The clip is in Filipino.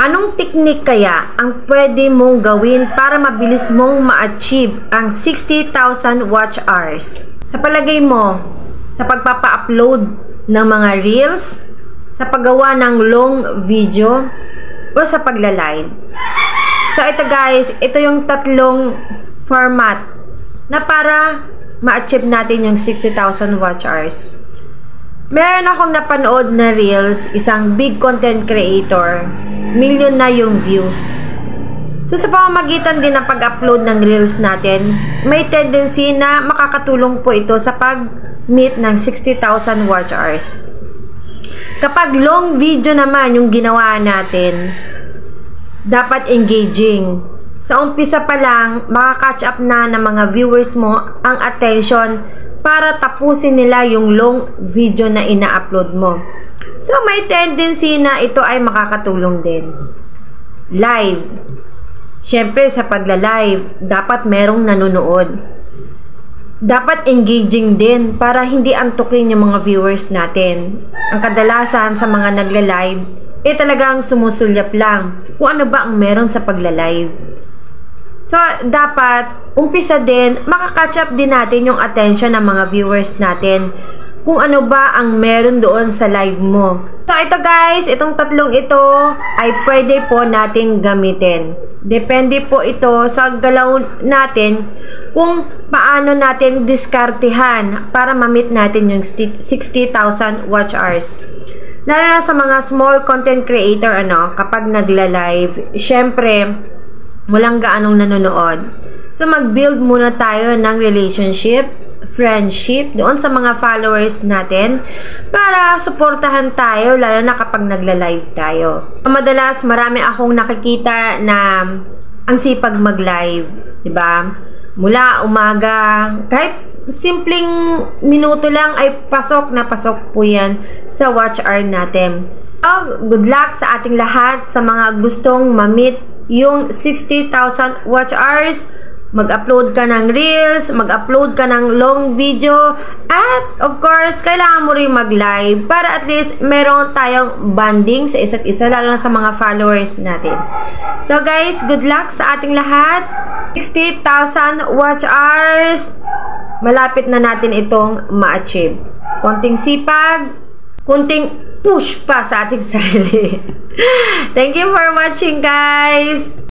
Anong technique kaya ang pwede mong gawin para mabilis mong ma-achieve ang 60,000 watch hours? Sa palagay mo, sa pagpapa-upload ng mga reels, sa paggawa ng long video, o sa pagla-live? So ito guys, ito yung tatlong format na para ma-achieve natin yung 60,000 watch hours. Meron akong napanood na reels, isang big content creator, million na yung views. So sa pamamagitan din ng pag-upload ng reels natin, may tendency na makakatulong po ito sa pag-meet ng 60,000 watch hours. Kapag long video naman yung ginawa natin, dapat engaging. Sa umpisa pa lang, makaka-catch up na ng mga viewers mo ang attention para tapusin nila yung long video na ina-upload mo. So, may tendency na ito ay makakatulong din. Live. Siyempre, sa pagla-live, dapat merong nanonood. Dapat engaging din para hindi antukin yung mga viewers natin. Ang kadalasan sa mga nagla-live, talagang sumusulyap lang kung ano ba ang meron sa pagla-live. So, dapat, umpisa din, makaka-catch up din natin yung attention ng mga viewers natin kung ano ba ang meron doon sa live mo. So, ito guys, itong tatlong ito ay pwede po nating gamitin. Depende po ito sa galaw natin kung paano natin diskartehan para ma-meet natin yung 60,000 watch hours. Lalo na sa mga small content creator, kapag nagla-live, syempre, walang gaanong nanonood. So, mag-build muna tayo ng relationship, friendship, doon sa mga followers natin para suportahan tayo, lalo na kapag nagla-live tayo. Madalas, marami akong nakikita na ang sipag mag-live, diba? Mula umaga, kahit simpleng minuto lang ay pasok na pasok po yan sa watch hour natin. So, good luck sa ating lahat sa mga gustong ma-meet yung 60,000 watch hours. Mag-upload ka ng reels, mag-upload ka ng long video, at of course, kailangan mo rin mag-live para at least meron tayong bonding sa isa't isa, lalo na sa mga followers natin. So guys, good luck sa ating lahat. 60,000 watch hours, malapit na natin itong ma-achieve. Konting sipag, konting push pa sa ating sarili. Thank you for watching guys!